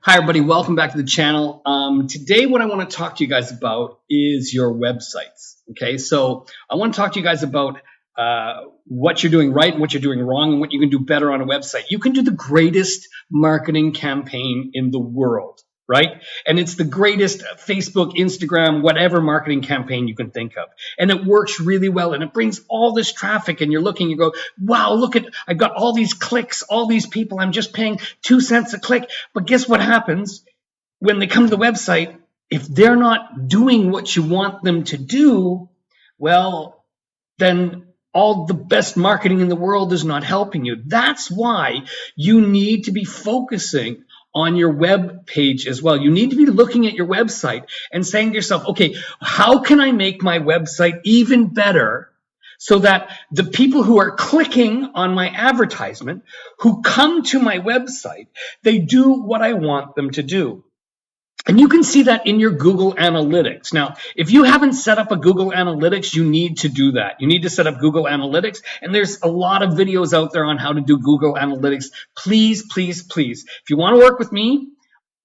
Hi everybody, welcome back to the channel. Today what I want to talk to you guys about is your websites. Okay, so I want to talk to you guys about what you're doing right and what you're doing wrong and what you can do better on a website. You can do the greatest marketing campaign in the world, right? And it's the greatest Facebook, Instagram, whatever marketing campaign you can think of. And it works really well and it brings all this traffic and you're looking, you go, wow, look at, I've got all these clicks, all these people, I'm just paying 2 cents a click. But guess what happens when they come to the website? If they're not doing what you want them to do, well, then all the best marketing in the world is not helping you. That's why you need to be focusing on your web page as well. You need to be looking at your website and saying to yourself, okay, how can I make my website even better so that the people who are clicking on my advertisement, who come to my website, they do what I want them to do. And you can see that in your Google Analytics. Now, if you haven't set up a Google Analytics, you need to do that. You need to set up Google Analytics. And there's a lot of videos out there on how to do Google Analytics. Please, please, please. If you want to work with me,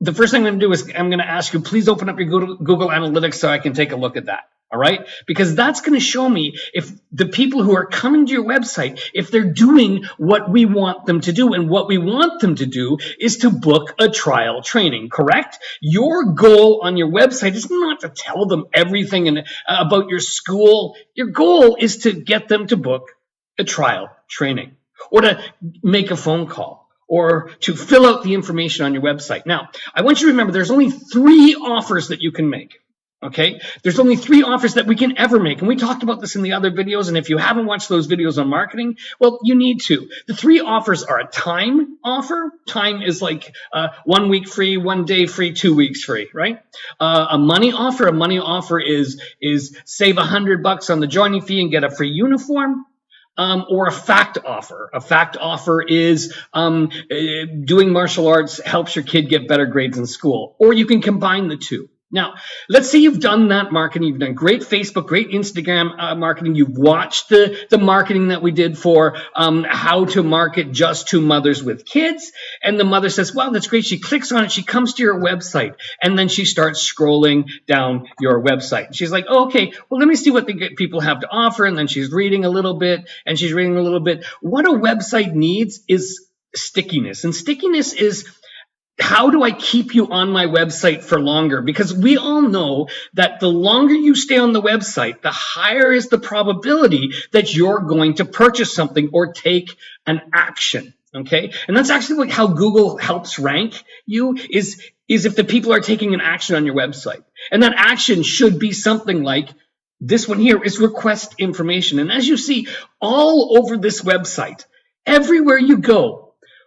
the first thing I'm going to do is I'm going to ask you, please open up your Google Analytics so I can take a look at that. All right, because that's going to show me if the people who are coming to your website, if they're doing what we want them to do. And what we want them to do is to book a trial training, correct? Your goal on your website is not to tell them everything about your school. Your goal is to get them to book a trial training or to make a phone call or to fill out the information on your website. Now, I want you to remember there's only 3 offers that you can make. Okay, there's only 3 offers that we can ever make. And we talked about this in the other videos. And if you haven't watched those videos on marketing, well, you need to. The 3 offers are a time offer. Time is like 1 week free, 1 day free, 2 weeks free, right? A money offer. A money offer is save $100 on the joining fee and get a free uniform. Or a fact offer. A fact offer is doing martial arts helps your kid get better grades in school. Or you can combine the 2. Now, let's say you've done that marketing. You've done great Facebook, great Instagram marketing. You've watched the marketing that we did for how to market just to mothers with kids. And the mother says, wow, that's great. She clicks on it. She comes to your website. And then she starts scrolling down your website. She's like, oh, okay, well, let me see what the people have to offer. And then she's reading a little bit and she's reading a little bit. What a website needs is stickiness. And stickiness is, how do I keep you on my website for longer? Because we all know that the longer you stay on the website, the higher is the probability that you're going to purchase something or take an action. Okay, and that's actually like how Google helps rank you is if the people are taking an action on your website. And that action should be something like this one here is request information. And as you see all over this website, everywhere you go,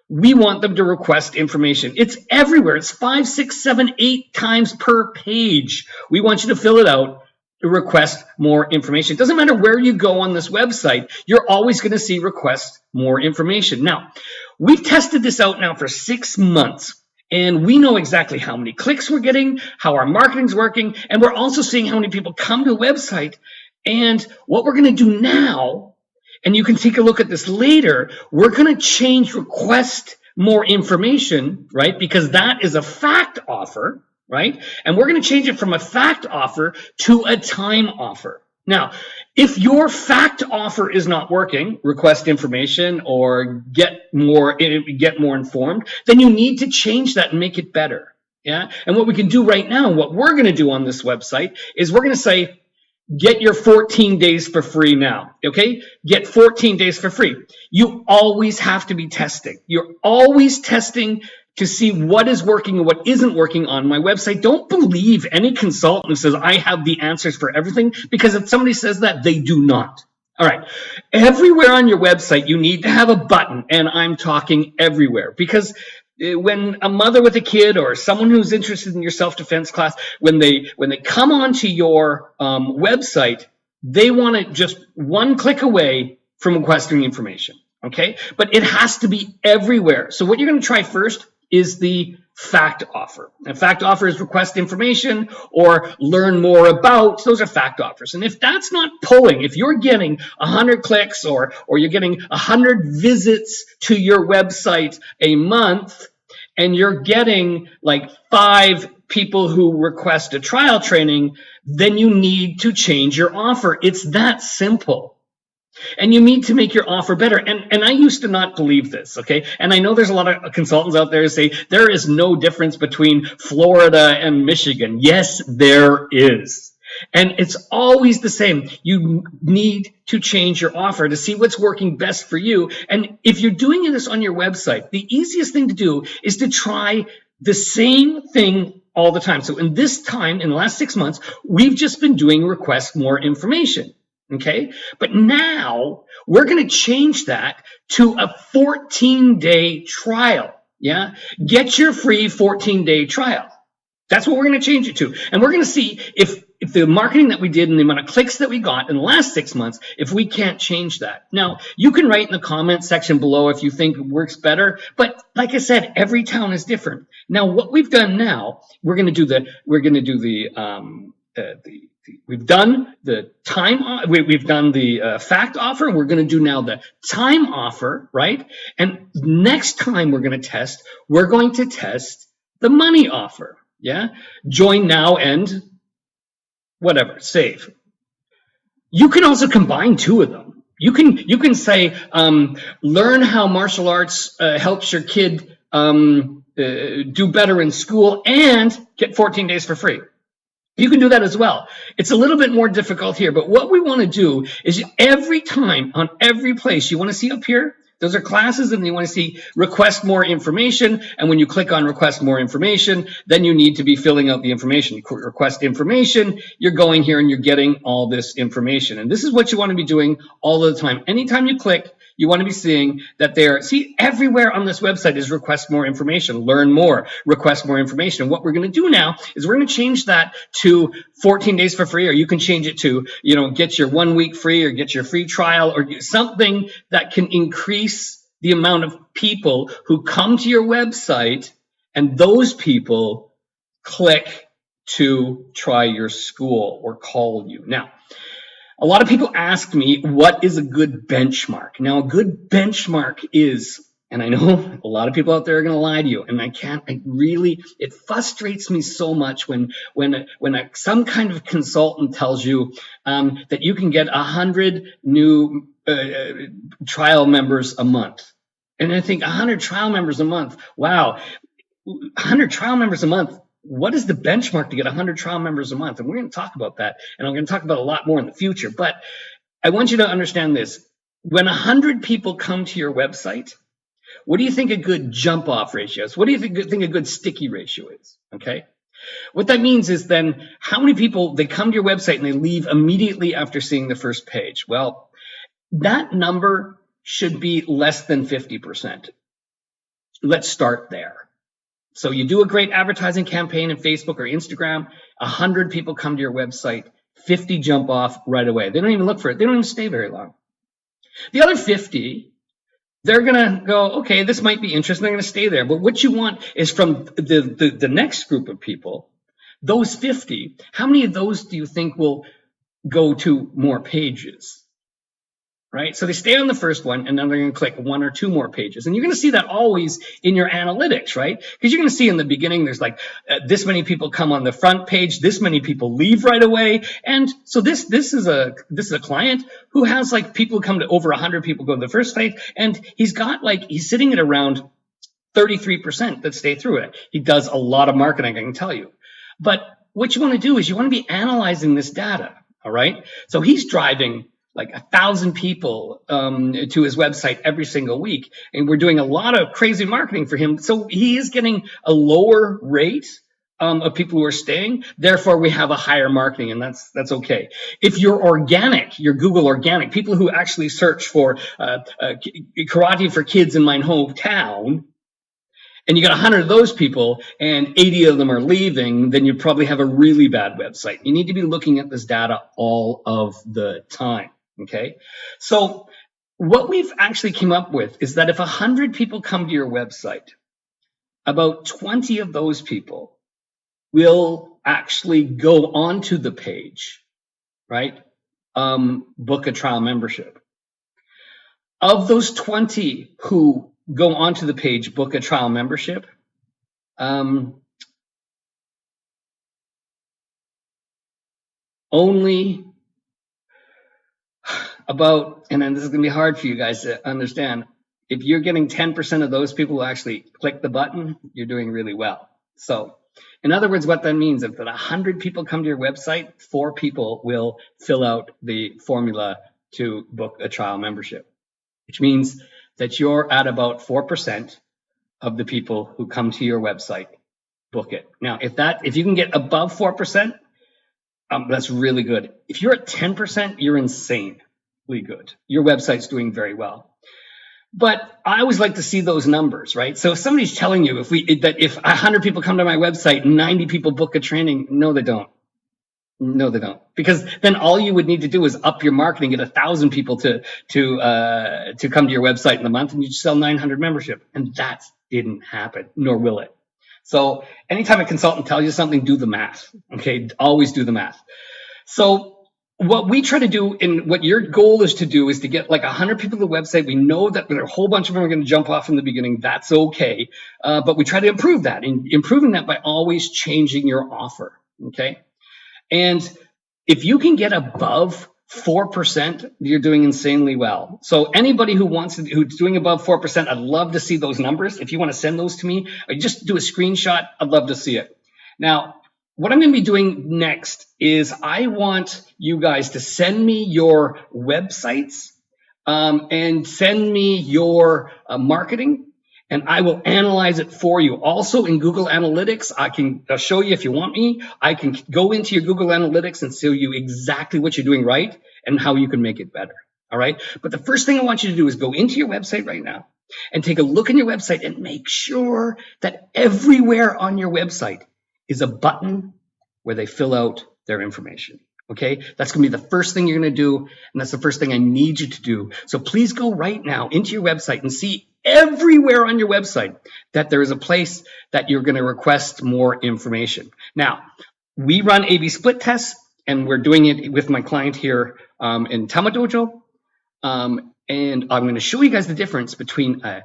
we want them to request information. It's everywhere. It's 5, 6, 7, 8 times per page. We want you to fill it out to request more information. It doesn't matter where you go on this website, you're always going to see request more information. Now, we've tested this out now for 6 months, and we know exactly how many clicks we're getting, how our marketing's working, and we're also seeing how many people come to the website. And what we're going to do now, and you can take a look at this later, we're going to change request more information, right? Because that is a fact offer, right? And we're going to change it from a fact offer to a time offer. Now, if your fact offer is not working, request information or get more informed, then you need to change that and make it better. Yeah. And what we can do right now, what we're going to do on this website is we're going to say, get your 14 days for free now, okay? Get 14 days for free. You always have to be testing. You're always testing to see what is working and what isn't working on my website. Don't believe any consultant who says, I have the answers for everything, because if somebody says that, they do not. All right. Everywhere on your website, you need to have a button, and I'm talking everywhere, because when a mother with a kid or someone who's interested in your self-defense class, when they come onto your website, they want it just 1 click away from requesting information, okay? But it has to be everywhere. So what you're going to try first is the fact offer. A fact offer is request information or learn more about. Those are fact offers. And if that's not pulling, if you're getting 100 clicks or you're getting 100 visits to your website a month, and you're getting like 5 people who request a trial training, then you need to change your offer. It's that simple. And you need to make your offer better. And I used to not believe this, okay? And I know there's a lot of consultants out there who say there is no difference between Florida and Michigan. Yes, there is. And it's always the same. You need to change your offer to see what's working best for you. And if you're doing this on your website, the easiest thing to do is to try the same thing all the time. So in this time, in the last 6 months, we've just been doing request more information. Okay, but now we're going to change that to a 14-day trial. Yeah, get your free 14-day trial. That's what we're going to change it to. And we're going to see if the marketing that we did and the amount of clicks that we got in the last 6 months, if we can't change that. Now, you can write in the comments section below if you think it works better. But like I said, every town is different. Now, what we've done now, we've done the time, we've done the fact offer, and we're going to do now the time offer, right? And next time we're going to test the money offer, yeah? Join now and whatever, save. You can also combine 2 of them. You can say, learn how martial arts helps your kid do better in school and get 14 days for free. You can do that as well. It's a little bit more difficult here, but what we want to do is every time on every place you want to see up here, those are classes, and you want to see request more information. And when you click on request more information, then you need to be filling out the information. You request information, you're going here and you're getting all this information. And this is what you want to be doing all the time. Anytime you click, you want to be seeing that everywhere on this website is request more information, learn more, request more information. And what we're going to do now is we're going to change that to 14 days for free, or you can change it to, get your 1 week free, or get your free trial, or something that can increase the amount of people who come to your website, and those people click to try your school or call you. Now, a lot of people ask me, what is a good benchmark? Now, a good benchmark is, and I know a lot of people out there are going to lie to you, and it frustrates me so much when some kind of consultant tells you that you can get 100 new trial members a month. And I think 100 trial members a month, wow, 100 trial members a month. What is the benchmark to get 100 trial members a month? And we're going to talk about that. And I'm going to talk about a lot more in the future. But I want you to understand this. When 100 people come to your website, what do you think a good jump off ratio is? What do you think a good sticky ratio is? Okay. What that means is then how many people, they come to your website and they leave immediately after seeing the first page? Well, that number should be less than 50%. Let's start there. So you do a great advertising campaign in Facebook or Instagram, 100 people come to your website, 50 jump off right away. They don't even look for it. They don't even stay very long. The other 50, they're going to go, okay, this might be interesting. They're going to stay there. But what you want is from the next group of people, those 50, how many of those do you think will go to more pages? Right? So they stay on the first one, and then they're going to click 1 or 2 more pages. And you're going to see that always in your analytics, right? Because you're going to see in the beginning, there's like this many people come on the front page, this many people leave right away. And so this is a client who has like people come to over 100 people go to the first page, and he's sitting at around 33% that stay through it. He does a lot of marketing, I can tell you. But what you want to do is you want to be analyzing this data, all right? So he's driving like 1,000 people to his website every single week. And we're doing a lot of crazy marketing for him. So he is getting a lower rate of people who are staying. Therefore, we have a higher marketing, and that's okay. If you're organic, you're Google organic, people who actually search for karate for kids in my hometown, and you got 100 of those people and 80 of them are leaving, then you probably have a really bad website. You need to be looking at this data all of the time. Okay, so what we've actually came up with is that if 100 people come to your website, about 20 of those people will actually go onto the page, right? Book a trial membership. Of those 20 who go onto the page, book a trial membership, only about, and then this is going to be hard for you guys to understand, if you're getting 10% of those people who actually click the button, you're doing really well. So in other words, what that means is that 100 people come to your website, 4 people will fill out the formula to book a trial membership, which means that you're at about 4% of the people who come to your website book it. Now, if you can get above 4%, that's really good. If you're at 10%, you're insanely good. Your website's doing very well. But I always like to see those numbers, right? So if somebody's telling you that if 100 people come to my website, 90 people book a training, no, they don't. No, they don't. Because then all you would need to do is up your marketing, get 1,000 people to come to your website in a month, and you sell 900 membership. And that didn't happen, nor will it. So anytime a consultant tells you something, do the math. Okay, always do the math. So what we try to do, and what your goal is to do, is to get like 100 people to the website. We know that a whole bunch of them are going to jump off in the beginning. That's okay. But we try to improve that, and improving that by always changing your offer. Okay. And if you can get above 4%, you're doing insanely well. So anybody who's doing above 4%, I'd love to see those numbers. If you want to send those to me, or just do a screenshot, I'd love to see it. Now, what I'm going to be doing next is I want you guys to send me your websites and send me your marketing, and I will analyze it for you. Also in Google Analytics, I'll show you if you want me. I can go into your Google Analytics and show you exactly what you're doing right and how you can make it better. All right. But the first thing I want you to do is go into your website right now and take a look in your website and make sure that everywhere on your website is a button where they fill out their information. Okay, that's going to be the first thing you're going to do, and that's the first thing I need you to do. So please go right now into your website and see everywhere on your website that there is a place that you're going to request more information. Now, we run A/B split tests, and we're doing it with my client here in Tama Dojo. And I'm going to show you guys the difference between a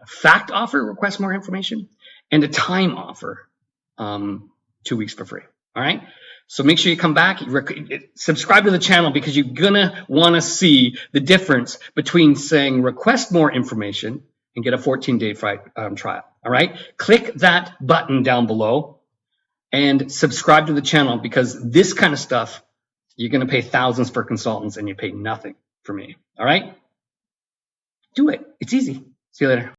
fact offer, request more information, and a time offer, 2 weeks for free. All right. So make sure you come back, subscribe to the channel, because you're going to want to see the difference between saying request more information and get a 14-day trial. All right. Click that button down below and subscribe to the channel, because this kind of stuff, you're going to pay thousands for consultants and you pay nothing for me. All right. Do it. It's easy. See you later.